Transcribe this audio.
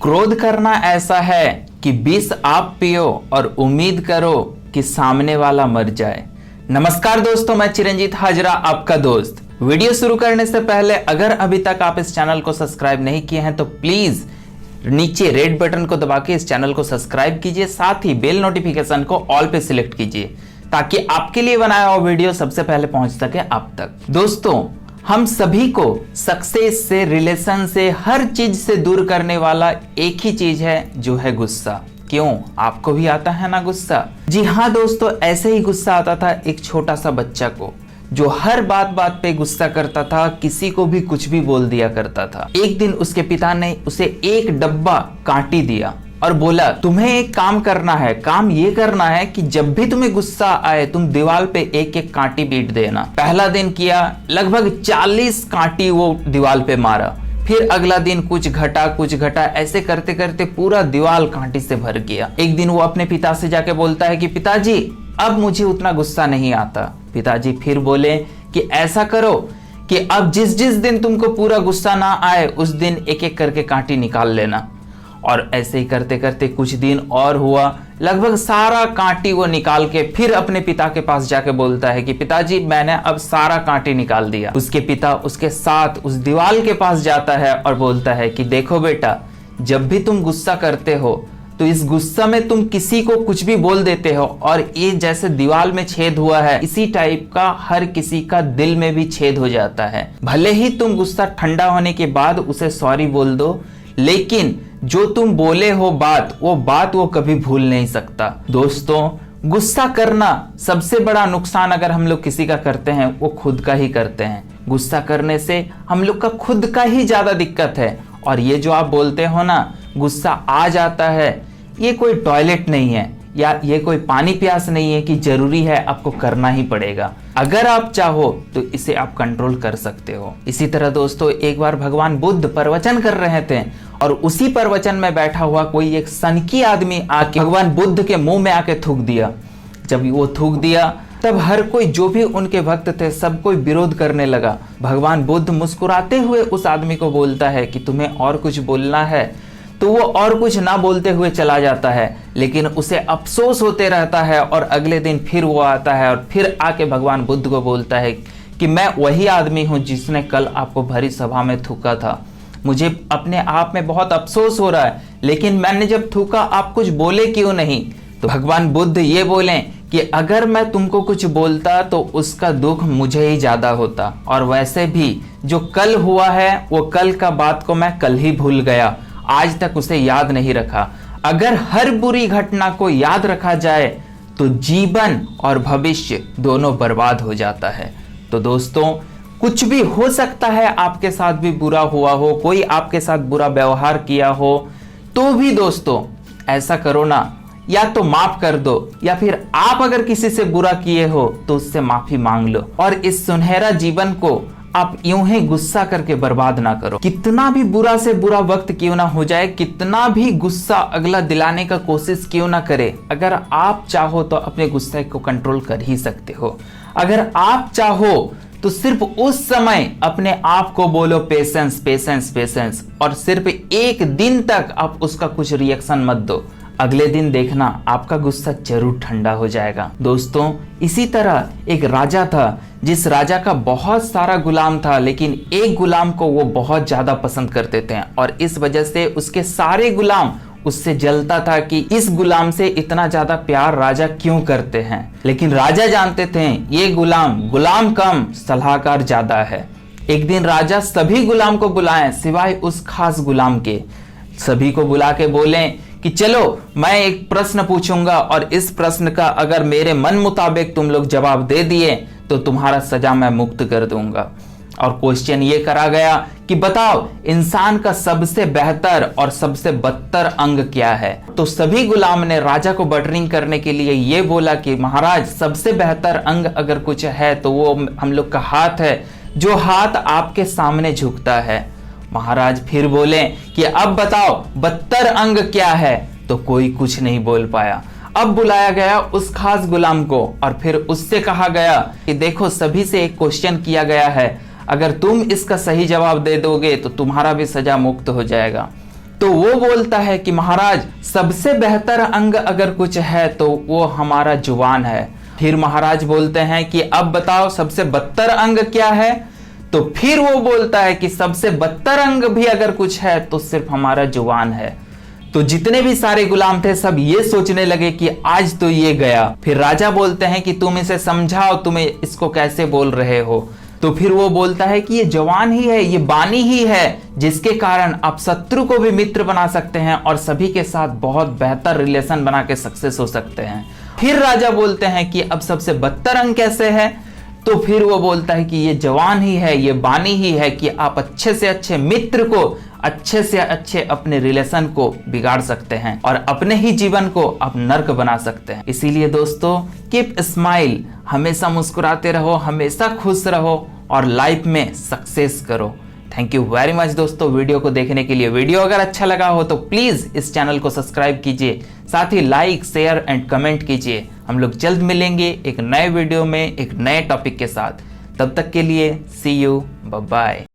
क्रोध करना ऐसा है कि विष आप पियो और उम्मीद करो कि सामने वाला मर जाए। नमस्कार दोस्तों, मैं चिरंजीत हाजरा आपका दोस्त। वीडियो शुरू करने से पहले अगर अभी तक आप इस चैनल को सब्सक्राइब नहीं किए हैं तो प्लीज नीचे रेड बटन को दबा के इस चैनल को सब्सक्राइब कीजिए, साथ ही बेल नोटिफिकेशन को ऑल पे सिलेक्ट कीजिए ताकि आपके लिए बनाया हुआ वीडियो सबसे पहले पहुंच सके आप तक। दोस्तों, हम सभी को सक्सेस से, रिलेशन से, हर चीज से दूर करने वाला एक ही चीज है जो है गुस्सा। क्यों, आपको भी आता है ना गुस्सा? जी हाँ दोस्तों, ऐसे ही गुस्सा आता था एक छोटा सा बच्चा को जो हर बात बात पे गुस्सा करता था, किसी को भी कुछ भी बोल दिया करता था। एक दिन उसके पिता ने उसे एक डब्बा कांटी दिया और बोला, तुम्हें एक काम करना है, काम ये करना है कि जब भी तुम्हें गुस्सा आए तुम दीवार पे एक एक कांटी बीट देना। पहला दिन किया, लगभग 40 कांटी वो दीवार पे मारा। फिर अगला दिन कुछ घटा, ऐसे करते करते पूरा दीवार कांटी से भर गया। एक दिन वो अपने पिता से जाके बोलता है कि पिताजी अब मुझे उतना गुस्सा नहीं आता। पिताजी फिर बोले कि ऐसा करो कि अब जिस जिस दिन तुमको पूरा गुस्सा ना आए उस दिन एक एक करके कांटी निकाल लेना। और ऐसे ही करते करते कुछ दिन और हुआ, लगभग सारा कांटी वो निकाल के फिर अपने पिता के पास जाके बोलता है कि पिताजी मैंने अब सारा कांटी निकाल दिया। उसके पिता उसके साथ उस दीवार के पास जाता है और बोलता है कि देखो बेटा, जब भी तुम गुस्सा करते हो तो इस गुस्सा में तुम किसी को कुछ भी बोल देते हो और ये जैसे दीवार में छेद हुआ है इसी टाइप का हर किसी का दिल में भी छेद हो जाता है। भले ही तुम गुस्सा ठंडा होने के बाद उसे सॉरी बोल दो, लेकिन जो तुम बोले हो बात वो कभी भूल नहीं सकता। दोस्तों, गुस्सा करना सबसे बड़ा नुकसान अगर हम लोग किसी का करते हैं वो खुद का ही करते हैं। गुस्सा करने से हम लोग का खुद का ही ज्यादा दिक्कत है। और ये जो आप बोलते हो ना गुस्सा आ जाता है, ये कोई टॉयलेट नहीं है या ये कोई पानी प्यास नहीं है कि जरूरी है आपको करना ही पड़ेगा। अगर आप चाहो तो इसे आप कंट्रोल कर सकते हो। इसी तरह दोस्तों, एक बार भगवान बुद्ध प्रवचन कर रहे थे और उसी प्रवचन में बैठा हुआ कोई एक सनकी आदमी आके भगवान बुद्ध के मुंह में आके थूक दिया। जब वो थूक दिया तब हर कोई, जो भी उनके भक्त थे, सब कोई विरोध करने लगा। भगवान बुद्ध मुस्कुराते हुए उस आदमी को बोलता है कि तुम्हें और कुछ बोलना है, तो वो और कुछ ना बोलते हुए चला जाता है, लेकिन उसे अफसोस होते रहता है। और अगले दिन फिर वो आता है और फिर आके भगवान बुद्ध को बोलता है कि मैं वही आदमी हूं जिसने कल आपको भरी सभा में थूका था। मुझे अपने आप में बहुत अफसोस हो रहा है, लेकिन मैंने जब थूका आप कुछ बोले क्यों नहीं? तो भगवान बुद्ध ये बोले कि अगर मैं तुमको कुछ बोलता तो उसका दुख मुझे ही ज्यादा होता, और वैसे भी जो कल हुआ है वो कल का बात को मैं कल ही भूल गया, आज तक उसे याद नहीं रखा। अगर हर बुरी घटना को याद रखा जाए तो जीवन और भविष्य दोनों बर्बाद हो जाता है। तो दोस्तों, कुछ भी हो सकता है, आपके साथ भी बुरा हुआ हो, कोई आपके साथ बुरा व्यवहार किया हो, तो भी दोस्तों ऐसा करो ना, या तो माफ कर दो, या फिर आप अगर किसी से बुरा किए हो तो उससे माफी मांग लो और इस सुनहरा जीवन को आप यूं ही गुस्सा करके बर्बाद ना करो। कितना भी बुरा से बुरा वक्त क्यों ना हो जाए, कितना भी गुस्सा अगला दिलाने का कोशिश क्यों ना करे, अगर आप चाहो तो अपने गुस्से को कंट्रोल कर ही सकते हो। अगर आप चाहो तो सिर्फ उस समय अपने आप को बोलो पेशेंस पेशेंस पेशेंस, और सिर्फ एक दिन तक आप उसका कुछ रिएक्शन मत दो। अगले दिन देखना आपका गुस्सा जरूर ठंडा हो जाएगा। दोस्तों, इसी तरह एक राजा था जिस राजा का बहुत सारा गुलाम था, लेकिन एक गुलाम को वो बहुत ज्यादा पसंद करते थे और इस वजह से उसके सारे गुलाम उससे जलता था कि इस गुलाम से इतना ज्यादा प्यार राजा क्यों करते हैं। लेकिन राजा जानते थे ये गुलाम कम, सलाहकार ज्यादा है। एक दिन राजा सभी गुलाम को बुलाएं सिवाय उस खास गुलाम के। सभी को बुला के बोले कि चलो मैं एक प्रश्न पूछूंगा और इस प्रश्न का अगर मेरे मन मुताबिक तुम लोग जवाब दे दिए तो तुम्हारा सजा मैं मुक्त कर दूंगा। और क्वेश्चन ये करा गया कि बताओ इंसान का सबसे बेहतर और सबसे बदतर अंग क्या है? तो सभी गुलाम ने राजा को बटरिंग करने के लिए ये बोला कि महाराज, सबसे बेहतर अंग अगर कुछ है तो वो हम लोग का हाथ है, जो हाथ आपके सामने झुकता है। महाराज फिर बोले कि अब बताओ बदतर अंग क्या है? तो कोई कुछ नहीं बोल पाया। अब बुलाया गया उस खास गुलाम को और फिर उससे कहा गया कि देखो, सभी से एक क्वेश्चन किया गया है, अगर तुम इसका सही जवाब दे दोगे तो तुम्हारा भी सजा मुक्त हो जाएगा। तो वो बोलता है कि महाराज सबसे बेहतर अंग अगर कुछ है तो वो हमारा जुबान है। फिर महाराज बोलते हैं कि अब बताओ सबसे बदतर अंग क्या है? तो फिर वो बोलता है कि सबसे बदतर अंग भी अगर कुछ है तो सिर्फ हमारा जुबान है। तो जितने भी सारे गुलाम थे सब ये सोचने लगे कि आज तो ये गया। फिर राजा बोलते हैं कि तुम इसे समझाओ, तुम इसको कैसे बोल रहे हो? तो फिर वो बोलता है कि ये जवान ही है, ये बानी ही है, जिसके कारण आप शत्रु को भी मित्र बना सकते हैं और सभी के साथ बहुत बेहतर रिलेशन बना के सक्सेस हो सकते हैं। फिर राजा बोलते हैं कि अब सबसे बदतर अंग कैसे है? तो फिर वो बोलता है कि ये जवान ही है, ये बानी ही है कि आप अच्छे से अच्छे मित्र को, अच्छे से अच्छे अपने रिलेशन को बिगाड़ सकते हैं और अपने ही जीवन को आप नर्क बना सकते हैं। इसीलिए दोस्तों, कीप स्माइल, हमेशा मुस्कुराते रहो, हमेशा खुश रहो और लाइफ में सक्सेस करो। थैंक यू वेरी मच दोस्तों वीडियो को देखने के लिए। वीडियो अगर अच्छा लगा हो तो प्लीज इस चैनल को सब्सक्राइब कीजिए, साथ ही लाइक, शेयर एंड कमेंट कीजिए। हम लोग जल्द मिलेंगे एक नए वीडियो में एक नए टॉपिक के साथ। तब तक के लिए सी यू, बाय बाय।